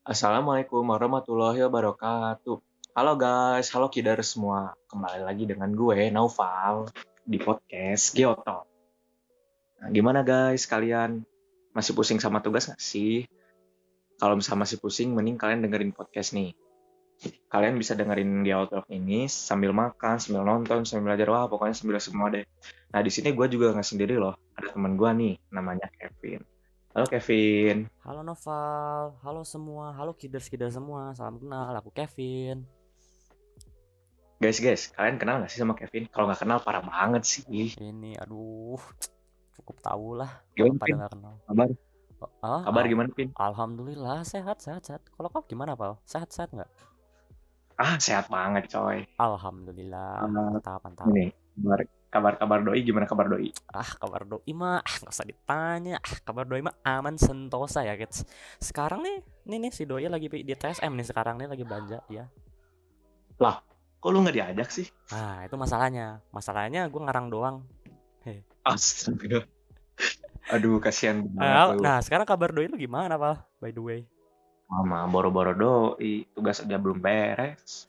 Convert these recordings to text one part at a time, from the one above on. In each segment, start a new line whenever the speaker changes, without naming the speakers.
Assalamualaikum warahmatullahi wabarakatuh. Halo guys, halo kidar semua. Kembali lagi dengan gue, Naufal, di podcast Gioto. Nah, gimana guys, kalian masih pusing sama tugas nggak sih? Kalau misalnya masih pusing, mending kalian dengerin podcast nih. Kalian bisa dengerin Gioto ini sambil makan, sambil nonton, sambil belajar, wah pokoknya sambil semua deh. Nah di sini gue juga nggak sendiri loh, ada teman gue nih, namanya Kevin. Halo Kevin.
Halo Noval, halo semua, halo kiders-kiders semua, salam kenal, aku Kevin.
Guys, kalian kenal nggak sih sama Kevin? Kalau nggak kenal, parah banget sih.
Ini, aduh, cukup tahu lah kalau
Gimana,
pada
Vin?
nggak kenal.
Kabar?
Oh,
Kabar gimana, Vin?
alhamdulillah sehat, sehat, sehat. Kalau kau gimana, Pal? Sehat, sehat nggak?
Sehat banget, coy.
Alhamdulillah,
Eh,
mantap, mantap.
ini, kabar doi gimana kabar doi?
Kabar doi mah, nggak usah ditanya. Kabar doi mah aman sentosa ya, guys. Sekarang nih si doi lagi di TSM nih sekarang nih lagi belanja ya.
Lah, kok lu nggak diajak sih?
Itu masalahnya gue ngarang doang. Heh.
Astaga. Aduh, kasihan banget lu.
Nah, sekarang kabar doi lu gimana, Pal? By the way.
Mama, boro-boro doi, tugas aja belum beres.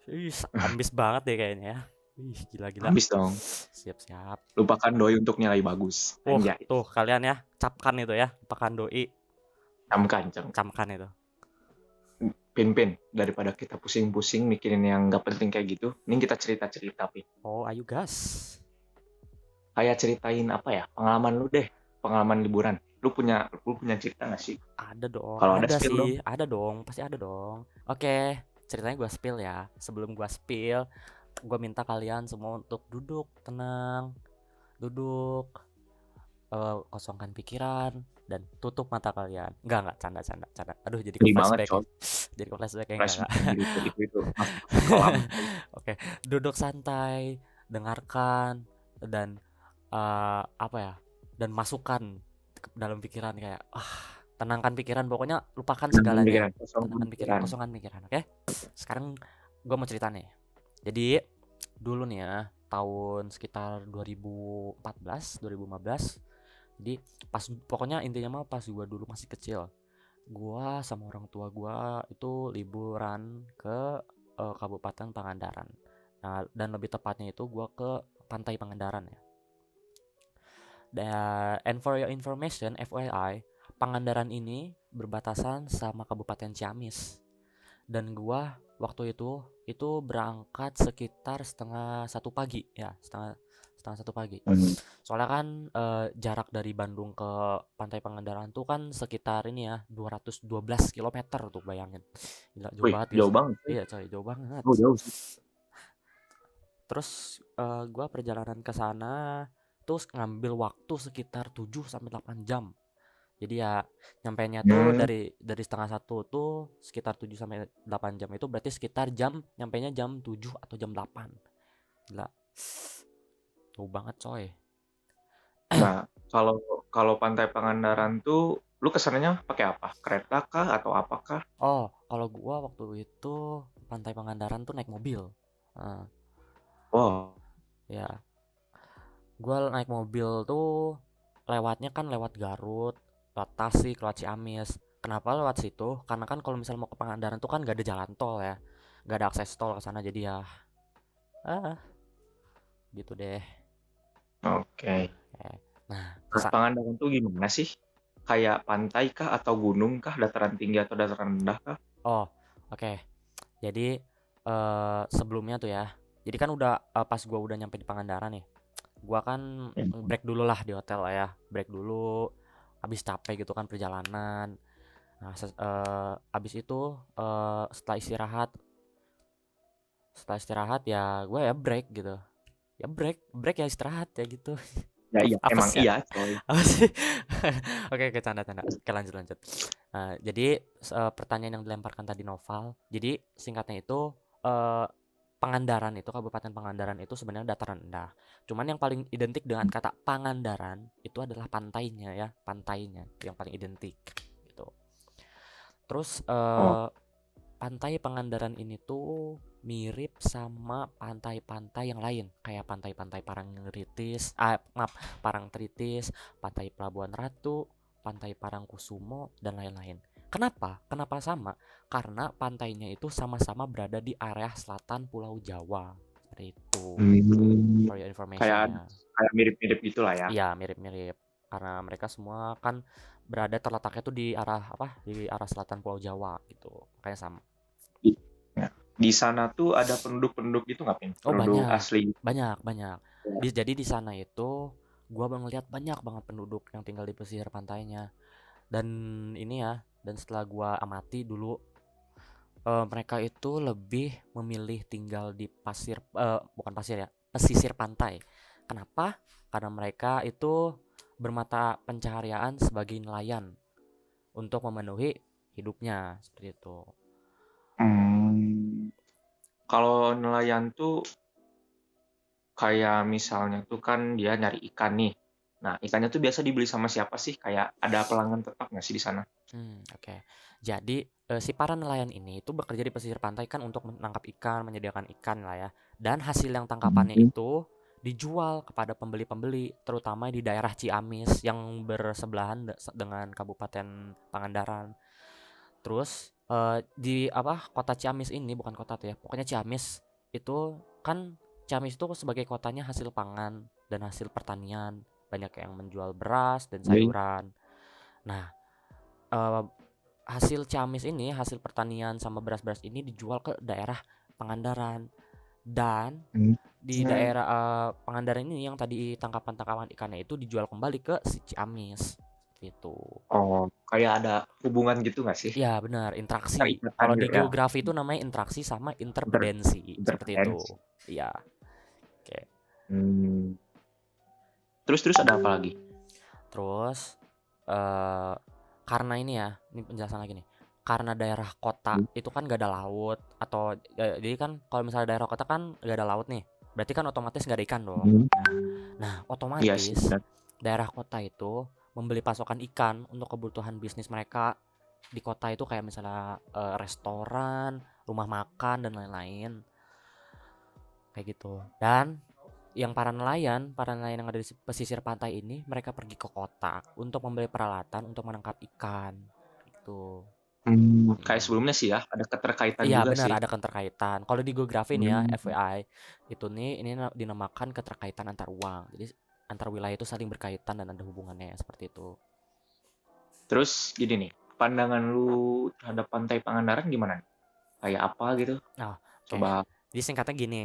Ih, ambis banget deh kayaknya ya. Ih, gila-gila.
Habis dong.
Siap-siap.
Lupakan doi untuk nilai bagus. Anjay,
Tuh kalian ya, capkan itu ya. Lupakan doi,
camkan.
camkan itu.
Pin, daripada kita pusing-pusing mikirin yang nggak penting kayak gitu, ini kita cerita-cerita, Pin.
Oh, ayo gas.
Kayak ceritain apa ya, pengalaman lu deh, pengalaman liburan. Lu punya cerita nggak sih?
Ada dong,
Kalau ada
ada
spill dong.
sih, ada dong, pasti ada dong. Oke, ceritanya gue spill ya. Sebelum gue spill, gue minta kalian semua untuk duduk tenang, duduk, kosongkan pikiran dan tutup mata kalian. Enggak, canda. Aduh, jadi ke
Sedih banget,
flashback ya.
coy.
Jadi ke flashback ya,
Flash
enggak.
itu. Kelam.
Oke, duduk santai, dengarkan dan apa ya? Dan masukkan ke dalam pikiran kayak tenangkan pikiran, pokoknya lupakan
Tenangkan
segalanya.
pikiran, kosongkan
Tenangkan pikiran,
pikiran.
kosongkan pikiran, oke? Sekarang gue mau cerita nih. Jadi dulu nih ya, tahun sekitar 2014, 2015. Jadi pokoknya intinya mah pas gue dulu masih kecil, gua sama orang tua gua itu liburan ke Kabupaten Pangandaran. Nah, dan lebih tepatnya itu gua ke Pantai Pangandaran ya. And for your information, FYI, Pangandaran ini berbatasan sama Kabupaten Ciamis. Dan gua waktu itu berangkat sekitar setengah satu pagi ya, setengah satu pagi. Soalnya kan jarak dari Bandung ke Pantai Pangandaran tuh kan sekitar ini ya 212 kilometer tuh, bayangin. Gila, jauh
Wih,
banget guys.
jauh banget.
Iya coy, jauh banget.
Oh, jauh sih.
Terus gua perjalanan ke sana terus ngambil waktu sekitar 7 sampai 8 jam. Jadi ya nyampainya tuh dari setengah satu tuh sekitar 7 sampai 8 jam, itu berarti sekitar nyampainya jam 7 atau jam 8. Gila. Jauh banget coy.
Nah, kalau Pantai Pangandaran tuh lu kesananya pakai apa? Kereta kah atau apakah?
Kalau gua waktu itu Pantai Pangandaran tuh naik mobil. Nah,
Wow.
ya, gua naik mobil tuh lewatnya kan lewat Garut, lewat Tasik, lewat Ciamis. Kenapa lewat situ? Karena kan kalau misalnya mau ke Pangandaran tuh kan gak ada jalan tol ya, gak ada akses tol ke sana, jadi ya gitu deh.
Oke.
Nah,
Nah, Pangandaran tuh gimana sih? Kayak pantai kah atau gunung kah? Dataran tinggi atau dataran rendah kah?
oke. Jadi sebelumnya tuh ya. Jadi kan udah pas gua udah nyampe di Pangandaran nih, gua kan break dulu lah di hotel lah ya. Break dulu, habis capek gitu kan perjalanan. Nah, habis itu setelah istirahat ya gue ya break gitu. Ya break ya istirahat ya gitu.
Ya iya,
Apa
emang
sih ya?
iya, coy.
Apa sih? Oke, canda. Oke, lanjut. Nah, jadi pertanyaan yang dilemparkan tadi Noval. Jadi singkatnya itu eh, Pangandaran itu, Kabupaten Pangandaran itu sebenarnya dataran rendah. Cuman yang paling identik dengan kata Pangandaran itu adalah pantainya ya, pantainya yang paling identik gitu. Terus
Oh,
pantai Pangandaran ini tuh mirip sama pantai-pantai yang lain, kayak pantai-pantai Parangtritis, pantai Pelabuhan Ratu, pantai Parangkusumo dan lain-lain. Kenapa? Kenapa sama? Karena pantainya itu sama-sama berada di area selatan Pulau Jawa. Seperti itu.
Hmm,
For your
kayak
information-nya.
kayak mirip-mirip gitulah ya.
Iya, mirip-mirip. Karena mereka semua kan terletaknya tuh di arah apa? Di arah selatan Pulau Jawa gitu. Makanya sama.
Di, ya. Di sana tuh ada penduduk-penduduk gitu nggak, Pin?
Oh,
Penduduk
banyak.
asli.
Banyak.
Ya.
Jadi di sana itu gua ngeliat banyak banget penduduk yang tinggal di pesisir pantainya. Dan ini ya, dan setelah gua amati dulu, mereka itu lebih memilih tinggal di bukan pasir ya, pesisir pantai. Kenapa? Karena mereka itu bermata pencaharian sebagai nelayan untuk memenuhi hidupnya seperti itu.
Kalau nelayan tuh kayak misalnya tuh kan dia nyari ikan nih. Nah, ikannya tuh biasa dibeli sama siapa sih? Kayak ada pelanggan tetap nggak sih di sana?
Oke. Jadi si para nelayan ini itu bekerja di pesisir pantai kan untuk menangkap ikan, menyediakan ikan lah ya. Dan hasil yang tangkapannya
Mhm.
itu dijual kepada pembeli-pembeli, terutama di daerah Ciamis yang bersebelahan dengan Kabupaten Pangandaran. Terus di apa kota Ciamis ini, bukan kota tuh ya, pokoknya Ciamis itu kan, Ciamis itu sebagai kotanya hasil pangan dan hasil pertanian, banyak yang menjual beras dan
Jadi,
sayuran. Nah, eh, hasil Ciamis ini, hasil pertanian sama beras-beras ini dijual ke daerah Pangandaran. Dan
hmm,
di daerah Pangandaran ini yang tadi tangkapan-tangkapan ikannya itu dijual kembali ke si Ciamis gitu.
kayak ada hubungan gitu nggak sih?
Ya benar, interaksi.
Terikatan
Kalau di
gitu ya,
geografi itu namanya interaksi sama
inter
interdependensi, seperti itu.
interferensi.
Iya, oke.
Hmm. Terus ada apa lagi?
Terus karena ini ya, ini penjelasan lagi nih. Karena daerah kota itu kan gak ada laut, atau jadi kan kalau misalnya daerah kota kan gak ada laut nih, berarti kan otomatis gak ada ikan dong.
Hmm.
Nah,
Iya sih,
otomatis
benar.
daerah kota itu membeli pasokan ikan untuk kebutuhan bisnis mereka di kota itu, kayak misalnya restoran, rumah makan dan lain-lain kayak gitu. Dan yang para nelayan yang ada di pesisir pantai ini, mereka pergi ke kota untuk membeli peralatan untuk menangkap ikan gitu.
Kayak
Hmm.
sebelumnya sih ya, ada keterkaitan
Iya
juga
benar,
sih.
ada keterkaitan. Kalau di geografi nih ya,
Hmm.
FYI, itu nih ini dinamakan keterkaitan antar uang. Jadi antar wilayah itu saling berkaitan dan ada hubungannya seperti itu.
Terus gini nih, pandangan lu terhadap Pantai Pangandaran gimana nih? Kayak apa gitu?
Nah, oke.
Coba.
Jadi singkatnya gini,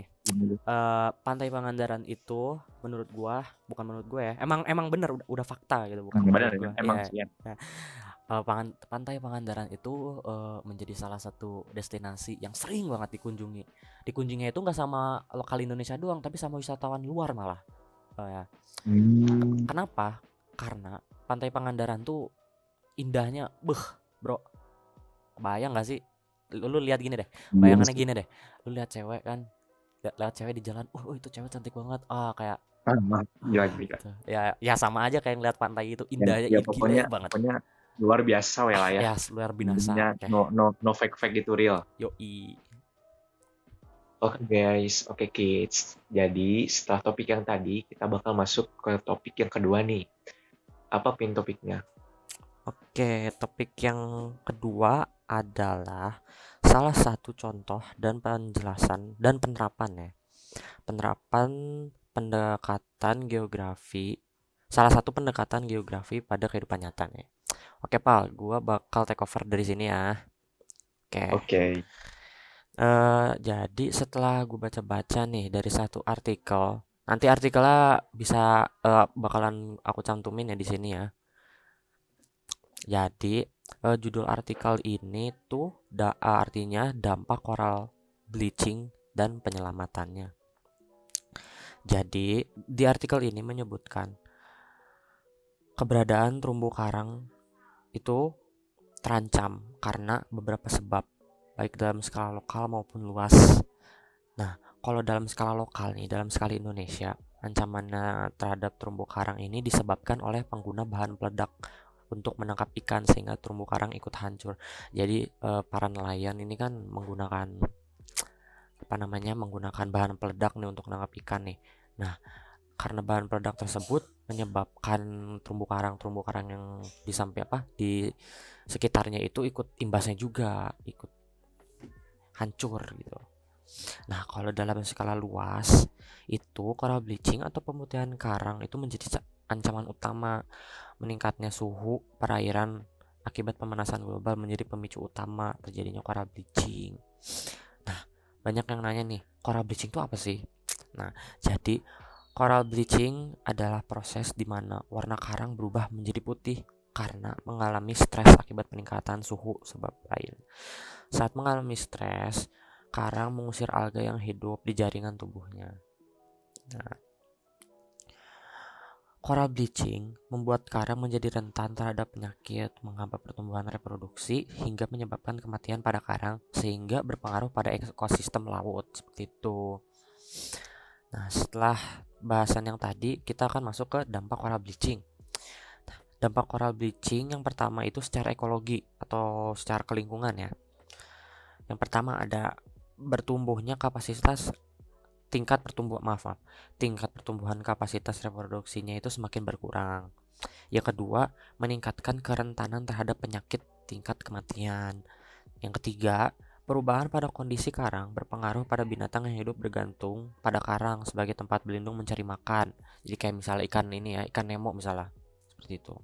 Pantai Pangandaran itu menurut gua, bukan menurut gue ya, emang bener, udah fakta gitu, bukan
Benar
menurut
ya,
gua.
emang
Ya.
sih ya.
Nah, Pantai Pangandaran itu menjadi salah satu destinasi yang sering banget dikunjungi. Dikunjunginya itu nggak sama lokal Indonesia doang, tapi sama wisatawan luar malah. Ya.
Hmm.
Kenapa? Karena Pantai Pangandaran tuh indahnya, bro. Kebayang nggak sih? Lu lihat gini deh,
Iya
bayangannya
sih.
gini deh. Lu lihat cewek kan, lewat cewek di jalan, itu cewek cantik banget. Kayak
Gila.
gitu. Ya sama aja kayak ngeliat pantai itu,
Ya,
indahnya
ya
gile
pokoknya
banget.
luar biasa ya lah ya.
Ya, luar binasa.
Intinya
Oke.
no fake gitu, real.
Yoi.
Oke guys, oke kids. Jadi setelah topik yang tadi, kita bakal masuk ke topik yang kedua nih. Apa pin topiknya?
Oke, topik yang kedua adalah salah satu contoh dan penjelasan dan penerapan ya. Penerapan pendekatan geografi, salah satu pendekatan geografi pada kehidupan nyata nih. Oke, Pal, gua bakal take over dari sini ya. Oke.
Oke.
Jadi setelah gue baca-baca nih dari satu artikel, nanti artikelnya bisa bakalan aku cantumin ya di sini ya. Jadi judul artikel ini tuh artinya dampak coral bleaching dan penyelamatannya. Jadi di artikel ini menyebutkan keberadaan terumbu karang itu terancam karena beberapa sebab, baik dalam skala lokal maupun luas. Nah, kalau dalam skala lokal nih, dalam skala Indonesia, ancamannya terhadap terumbu karang ini disebabkan oleh pengguna bahan peledak untuk menangkap ikan sehingga terumbu karang ikut hancur. Jadi para nelayan ini kan menggunakan menggunakan bahan peledak nih untuk menangkap ikan nih. Nah, karena bahan peledak tersebut menyebabkan terumbu karang yang di sekitarnya itu ikut imbasnya juga, ikut hancur gitu. Nah, kalau dalam skala luas itu coral bleaching atau pemutihan karang itu menjadi ancaman utama. Meningkatnya suhu perairan akibat pemanasan global menjadi pemicu utama terjadinya coral bleaching. Nah, banyak yang nanya nih, coral bleaching itu apa sih? Nah, jadi coral bleaching adalah proses di mana warna karang berubah menjadi putih karena mengalami stres akibat peningkatan suhu sebab lain. Saat mengalami stres, karang mengusir alga yang hidup di jaringan tubuhnya. Nah, coral bleaching membuat karang menjadi rentan terhadap penyakit, menghambat pertumbuhan reproduksi, hingga menyebabkan kematian pada karang, sehingga berpengaruh pada ekosistem laut. Seperti itu. Nah, setelah bahasan yang tadi, kita akan masuk ke dampak coral bleaching. Nah, dampak coral bleaching yang pertama itu secara ekologi atau secara kelingkungan ya. Yang pertama ada bertumbuhnya tingkat pertumbuhan kapasitas reproduksinya itu semakin berkurang. Yang kedua, meningkatkan kerentanan terhadap penyakit tingkat kematian. Yang ketiga, perubahan pada kondisi karang berpengaruh pada binatang yang hidup bergantung pada karang sebagai tempat berlindung mencari makan. Jadi kayak misalnya ikan Nemo misalnya. Seperti itu.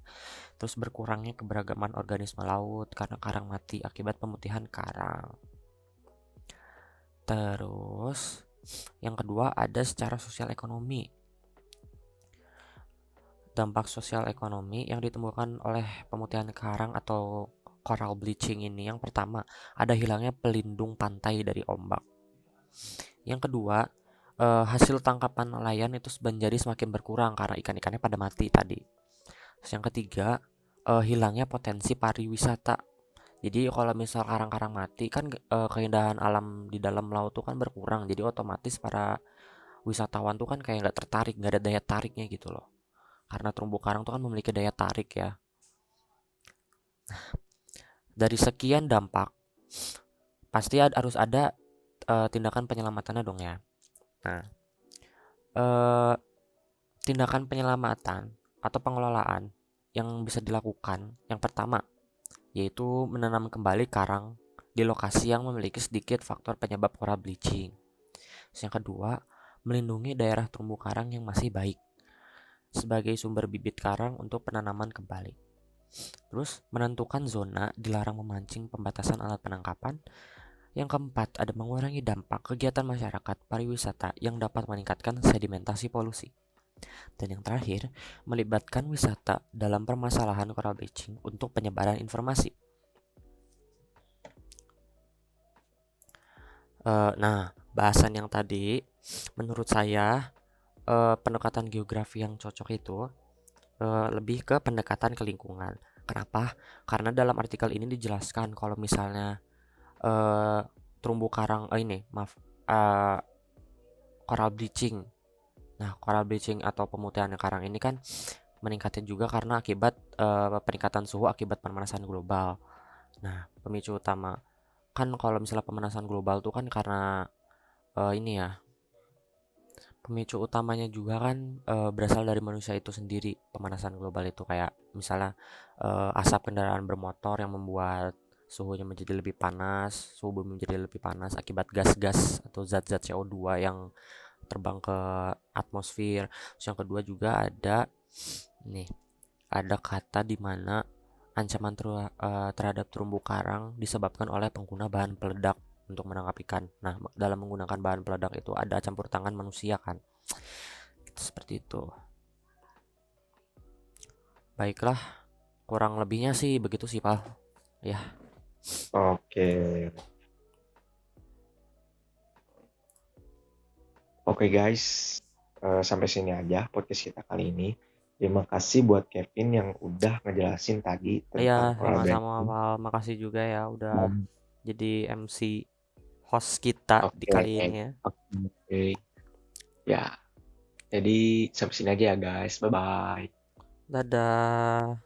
Terus berkurangnya keberagaman organisme laut karena karang mati akibat pemutihan karang. Terus yang kedua ada secara sosial ekonomi. Dampak sosial ekonomi yang ditemukan oleh pemutihan karang atau coral bleaching ini, yang pertama ada hilangnya pelindung pantai dari ombak. Yang kedua, hasil tangkapan nelayan itu menjadi semakin berkurang karena ikan-ikannya pada mati tadi. Terus yang ketiga, hilangnya potensi pariwisata. Jadi kalau misal karang-karang mati kan keindahan alam di dalam laut tuh kan berkurang. Jadi otomatis para wisatawan tuh kan kayak nggak tertarik, nggak ada daya tariknya gitu loh. Karena terumbu karang tuh kan memiliki daya tarik ya. Dari sekian dampak, pasti harus ada tindakan penyelamatannya dong ya. Nah, tindakan penyelamatan atau pengelolaan yang bisa dilakukan, yang pertama yaitu menanam kembali karang di lokasi yang memiliki sedikit faktor penyebab coral bleaching. Yang kedua, melindungi daerah terumbu karang yang masih baik sebagai sumber bibit karang untuk penanaman kembali. Terus, menentukan zona dilarang memancing, pembatasan alat penangkapan. Yang keempat, ada mengurangi dampak kegiatan masyarakat pariwisata yang dapat meningkatkan sedimentasi polusi. Dan yang terakhir, melibatkan wisata dalam permasalahan coral bleaching untuk penyebaran informasi. Nah, bahasan yang tadi menurut saya pendekatan geografi yang cocok itu lebih ke pendekatan ke lingkungan. Kenapa? Karena dalam artikel ini dijelaskan kalau misalnya terumbu karang coral bleaching. Nah, coral bleaching atau pemutihan karang ini kan meningkatnya juga karena akibat peningkatan suhu akibat pemanasan global. Nah, pemicu utama kan kalau misalnya pemanasan global tuh kan karena pemicu utamanya juga kan berasal dari manusia itu sendiri. Pemanasan global itu kayak misalnya asap kendaraan bermotor yang membuat suhunya menjadi lebih panas, suhu bumi menjadi lebih panas akibat gas-gas atau zat-zat CO2 yang terbang ke atmosfer. Terus yang kedua juga ada kata di mana ancaman terhadap terumbu karang disebabkan oleh pengguna bahan peledak untuk menangkap ikan. Nah, dalam menggunakan bahan peledak itu ada campur tangan manusia kan. Seperti itu. Baiklah, kurang lebihnya sih begitu sih, Pal. Ya.
Oke. Oke guys, sampai sini aja podcast kita kali ini. Terima kasih buat Kevin yang udah ngejelasin tadi
Iya,
tentang coral
sama-sama,
bleaching.
Pal. Makasih juga ya udah jadi MC host kita di
Oke,
kali ini ya.
oke. Ya, jadi sampai sini aja ya guys. Bye-bye.
Dadah.